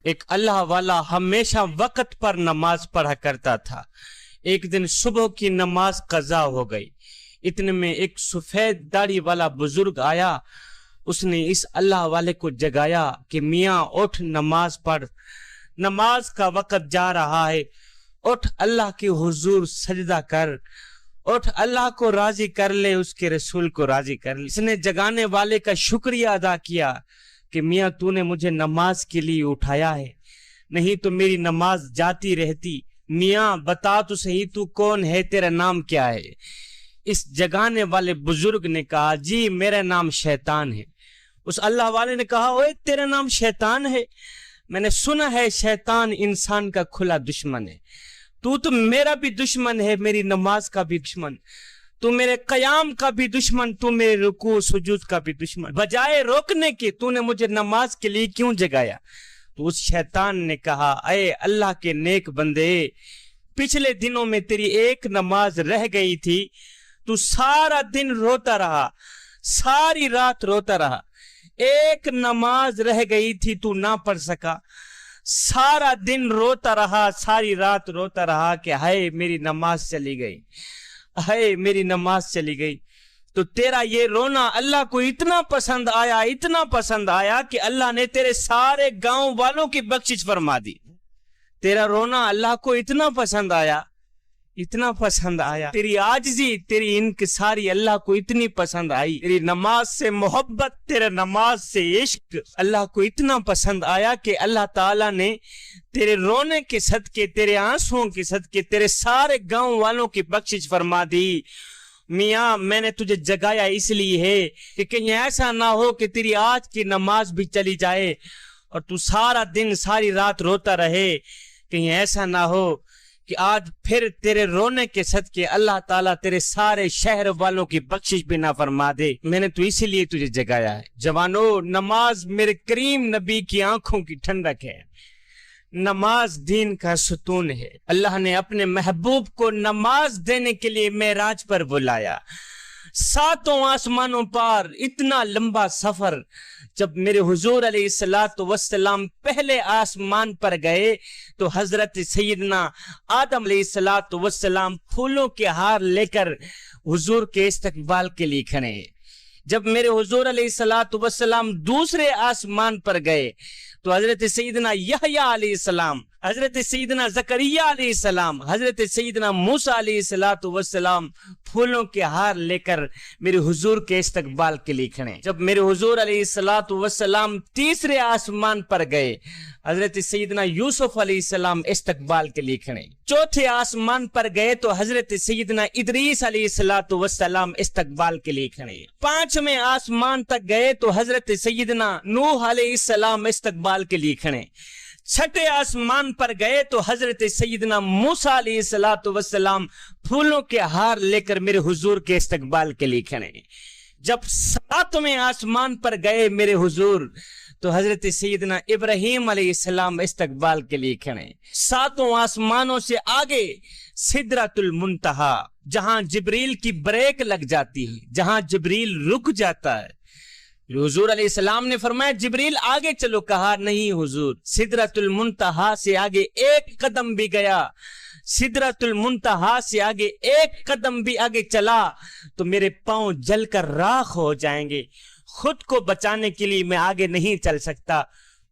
ایک اللہ والا ہمیشہ وقت پر نماز پڑھا کرتا تھا۔ ایک دن صبح کی نماز قضا ہو گئی، اتنے میں ایک سفید داڑھی والا بزرگ آیا۔ اس نے اس اللہ والے کو جگایا کہ میاں اٹھ، نماز پڑھ، نماز کا وقت جا رہا ہے، اٹھ اللہ کے حضور سجدہ کر، اٹھ اللہ کو راضی کر لے، اس کے رسول کو راضی کر لے۔ اس نے جگانے والے کا شکریہ ادا کیا کہ میاں تو نے مجھے نماز کے لیے اٹھایا ہے، نہیں تو میری نماز جاتی رہتی۔ میاں بتا تو صحیح تو کون ہے، تیرا نام کیا ہے؟ اس جگانے والے بزرگ نے کہا جی میرا نام شیطان ہے۔ اس اللہ والے نے کہا اوے تیرا نام شیطان ہے؟ میں نے سنا ہے شیطان انسان کا کھلا دشمن ہے، تو میرا بھی دشمن ہے، میری نماز کا بھی دشمن، تو میرے قیام کا بھی دشمن، تو میرے رکوع سجود کا بھی دشمن، بجائے روکنے کے تو نے مجھے نماز کے لیے کیوں جگایا؟ تو اس شیطان نے کہا اے اللہ کے نیک بندے، پچھلے دنوں میں تیری ایک نماز رہ گئی تھی، تو سارا دن روتا رہا، ساری رات روتا رہا، ایک نماز رہ گئی تھی تو نہ پڑھ سکا، سارا دن روتا رہا، ساری رات روتا رہا کہ ہائے میری نماز چلی گئی، ہائے میری نماز چلی گئی۔ تو تیرا یہ رونا اللہ کو اتنا پسند آیا، اتنا پسند آیا کہ اللہ نے تیرے سارے گاؤں والوں کی بخشش فرما دی۔ تیرا رونا اللہ کو اتنا پسند آیا، اتنا پسند آیا، تیری عاجزی، تیری انکساری اللہ کو اتنی پسند آئی، تیری نماز سے محبت، تیرے نماز سے عشق اللہ کو اتنا پسند آیا کہ اللہ تعالیٰ نے تیرے رونے کے صدقے، تیرے آنسوؤں کے صدقے تیرے سارے گاؤں والوں کی بخشش فرما دی۔ میاں میں نے تجھے جگایا اس لیے ہے کہ کہیں ایسا نہ ہو کہ تیری آج کی نماز بھی چلی جائے اور تو سارا دن ساری رات روتا رہے، کہیں ایسا نہ ہو کہ آج پھر تیرے رونے کے صدقے اللہ تعالیٰ تیرے سارے شہر والوں کی بخشش بھی نہ فرما دے۔ میں نے تو اسی لیے تجھے جگایا ہے۔ جوانو، نماز میرے کریم نبی کی آنکھوں کی ٹھنڈک ہے، نماز دین کا ستون ہے۔ اللہ نے اپنے محبوب کو نماز دینے کے لیے معراج پر بلایا، ساتوں آسمانوں پر اتنا لمبا سفر۔ جب میرے حضور علیہ السلام پہلے آسمان پر گئے تو حضرت سیدنا آدم علیہ السلام پھولوں کے ہار لے کر حضور کے استقبال کے لیے کھڑے۔ جب میرے حضور علیہ السلام دوسرے آسمان پر گئے تو حضرت سیدنا یحییٰ علیہ السلام، حضرت سیدنا زکریا علیہ السلام، حضرت سیدنا موسیٰ علیہ السلام پھولوں کے ہار لے کر میرے حضور کے استقبال کے لیے کھڑے۔ جب میرے حضور علیہ السلام تیسرے آسمان پر گئے، حضرت سیدنا یوسف علیہ السلام استقبال کے لیے کھڑے۔ چوتھے آسمان پر گئے تو حضرت سیدنا ادریس علیہ السلام استقبال کے لیے کھڑے۔ پانچویں آسمان تک گئے تو حضرت سیدنا نوح علیہ السلام استقبال کے لیے کھڑے۔ چھٹے آسمان پر گئے تو حضرت سیدنا موسیٰ علیہ السلام پھولوں کے ہار لے کر میرے حضور کے استقبال کے لیے کھڑے۔ جب ساتویں آسمان پر گئے میرے حضور تو حضرت سیدنا ابراہیم علیہ السلام استقبال کے لیے کھڑے۔ ساتوں آسمانوں سے آگے سدرۃ المنتہا، جہاں جبریل کی بریک لگ جاتی ہے، جہاں جبریل رک جاتا ہے، حضور علیہ السلام نے فرمایا جبریل آگے چلو، کہا نہیں حضور، سدرۃ المنتہا سے آگے ایک قدم بھی گیا، سدرۃ المنتہا سے آگے ایک قدم بھی آگے چلا تو میرے پاؤں جل کر راکھ ہو جائیں گے، خود کو بچانے کے لیے میں آگے نہیں چل سکتا۔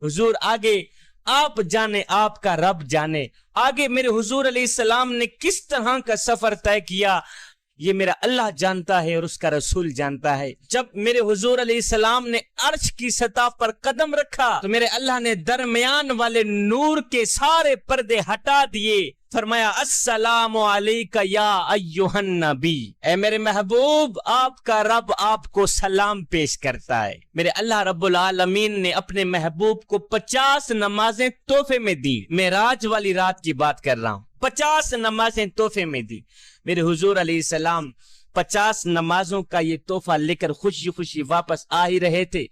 حضور آگے آپ جانے، آپ کا رب جانے، آگے میرے حضور علیہ السلام نے کس طرح کا سفر طے کیا یہ میرا اللہ جانتا ہے اور اس کا رسول جانتا ہے۔ جب میرے حضور علیہ السلام نے عرش کی سطح پر قدم رکھا تو میرے اللہ نے درمیان والے نور کے سارے پردے ہٹا دیے، فرمایا السلام علیکہ یا ایھا النبی، اے میرے محبوب آپ کا رب آپ کو سلام پیش کرتا ہے۔ میرے اللہ رب العالمین نے اپنے محبوب کو 50 نمازیں تحفے میں دی، معراج والی رات کی بات کر رہا ہوں، 50 نمازیں تحفے میں دی۔ میرے حضور علیہ السلام 50 نمازوں کا یہ تحفہ لے کر خوشی خوشی واپس آ ہی رہے تھے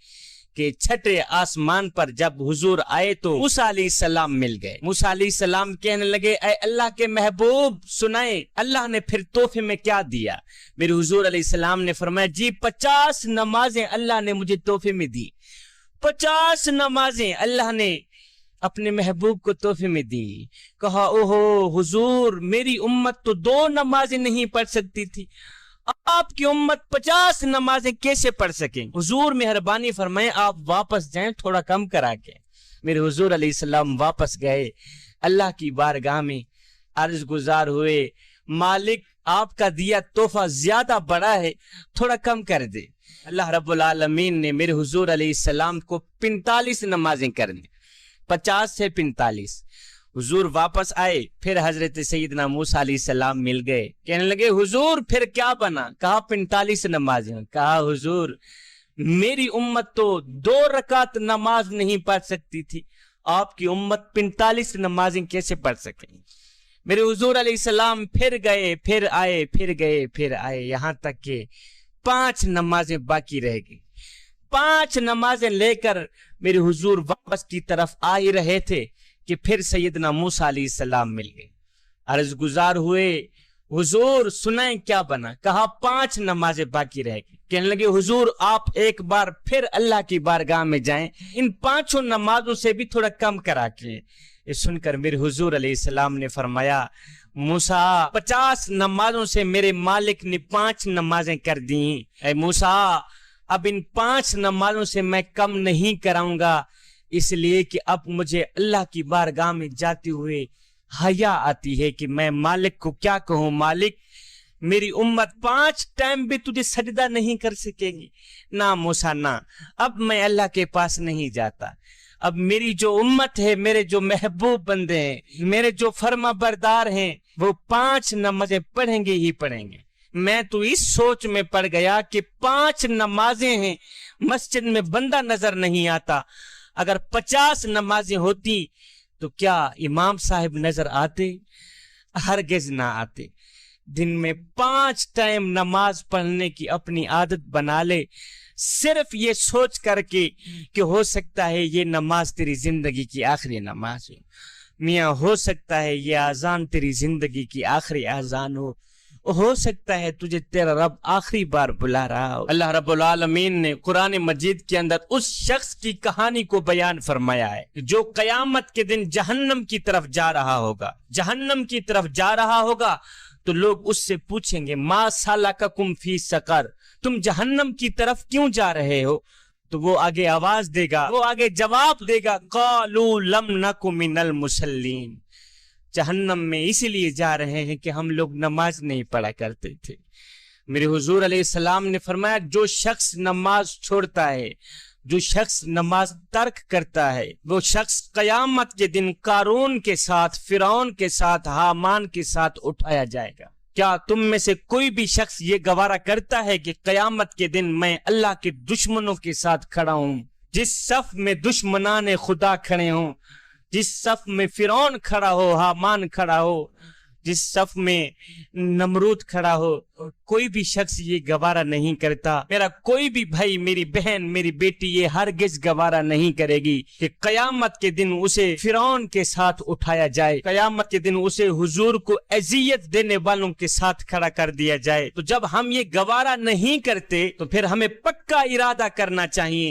کہ چھٹے آسمان پر جب حضور آئے تو موسیٰ علیہ السلام مل گئے۔ موسیٰ علیہ السلام کہنے لگے اے اللہ کے محبوب سنائیں اللہ نے پھر تحفے میں کیا دیا؟ میرے حضور علیہ السلام نے فرمایا جی 50 نمازیں اللہ نے مجھے تحفے میں دی، 50 نمازیں اللہ نے اپنے محبوب کو تحفے میں دی. کہا اوہو حضور میری امت تو 2 نمازیں نہیں پڑھ سکتی تھی، آپ کی امت 50 نمازیں کیسے پڑھ سکیں؟ حضور مہربانی فرمائیں آپ واپس جائیں تھوڑا کم کرا کے. میرے حضور علیہ السلام واپس گئے، اللہ کی بارگاہ میں عرض گزار ہوئے، مالک آپ کا دیا تحفہ زیادہ بڑا ہے، تھوڑا کم کر دے. اللہ رب العالمین نے میرے حضور علیہ السلام کو 45 نمازیں کر دی، 50 سے 45. حضور واپس آئے، پھر حضرت سیدنا موسیٰ علیہ السلام مل گئے، کہنے لگے حضور پھر کیا بنا؟ کہا 45 نمازیں. کہا حضور میری امت تو 2 رکعت نماز نہیں پڑھ سکتی تھی، آپ کی امت 45 نمازیں کیسے پڑھ سکیں؟ میرے حضور علیہ السلام پھر گئے، پھر آئے، پھر گئے، پھر آئے، یہاں تک کہ 5 نمازیں باقی رہ گئی. 5 نمازیں لے کر میرے حضور واپس کی طرف آ ہی رہے تھے کہ پھر سیدنا موسیٰ علیہ السلام مل گئے. عرض گزار ہوئے حضور سنائیں کیا بنا؟ کہا 5 نمازیں باقی رہ گئی. کہنے لگے حضور آپ ایک بار پھر اللہ کی بارگاہ میں جائیں، ان 5 نمازوں سے بھی تھوڑا کم کرا کے. یہ سن کر میرے حضور علیہ السلام نے فرمایا موسیٰ 50 نمازوں سے میرے مالک نے 5 نمازیں کر دیں. اے موسیٰ اب ان 5 نمازوں سے میں کم نہیں کراؤں گا، اس لیے کہ اب مجھے اللہ کی بارگاہ میں جاتے ہوئے حیا آتی ہے کہ میں مالک کو کیا کہوں، مالک میری امت 5 ٹائم بھی تجھے سجدہ نہیں کر سکے گی. نہ موسیٰ نہ، اب میں اللہ کے پاس نہیں جاتا. اب میری جو امت ہے، میرے جو محبوب بندے ہیں، میرے جو فرما بردار ہیں، وہ 5 نمازیں پڑھیں گے ہی پڑھیں گے. میں تو اس سوچ میں پڑ گیا کہ 5 نمازیں ہیں، مسجد میں بندہ نظر نہیں آتا. اگر 50 نمازیں ہوتی تو کیا امام صاحب نظر آتے؟ ہرگز نہ آتے. دن میں 5 ٹائم نماز پڑھنے کی اپنی عادت بنا لے، صرف یہ سوچ کر کے کہ ہو سکتا ہے یہ نماز تیری زندگی کی آخری نماز ہو، میاں ہو سکتا ہے یہ اذان تیری زندگی کی آخری اذان ہو سکتا ہے تجھے تیرا رب آخری بار بلا رہا ہو. اللہ رب العالمین نے قرآن مجید کے اندر اس شخص کی کہانی کو بیان فرمایا ہے جو قیامت کے دن جہنم کی طرف جا رہا ہوگا. جہنم کی طرف جا رہا ہوگا تو لوگ اس سے پوچھیں گے ما سلککم فی سقر، تم جہنم کی طرف کیوں جا رہے ہو؟ تو وہ آگے آواز دے گا، وہ آگے جواب دے گا قالوا لم نک من المصلین، جہنم میں اسی لیے جا رہے ہیں کہ ہم لوگ نماز نہیں پڑھا کرتے تھے. میرے حضور علیہ السلام نے فرمایا جو شخص نماز چھوڑتا ہے، جو شخص نماز ترک کرتا ہے، وہ شخص قیامت کے دن قارون کے ساتھ، فرعون کے ساتھ، حامان کے ساتھ اٹھایا جائے گا. کیا تم میں سے کوئی بھی شخص یہ گوارا کرتا ہے کہ قیامت کے دن میں اللہ کے دشمنوں کے ساتھ کھڑا ہوں؟ جس صف میں دشمنان خدا کھڑے ہوں، جس صف میں فرعون کھڑا ہو، حامان کھڑا ہو، جس صف میں نمرود کھڑا ہو، کوئی بھی شخص یہ گوارا نہیں کرتا. میرا کوئی بھی بھائی، میری بہن، میری بیٹی یہ ہرگز گوارا نہیں کرے گی کہ قیامت کے دن اسے فرعون کے ساتھ اٹھایا جائے، قیامت کے دن اسے حضور کو اذیت دینے والوں کے ساتھ کھڑا کر دیا جائے. تو جب ہم یہ گوارا نہیں کرتے تو پھر ہمیں پکا ارادہ کرنا چاہیے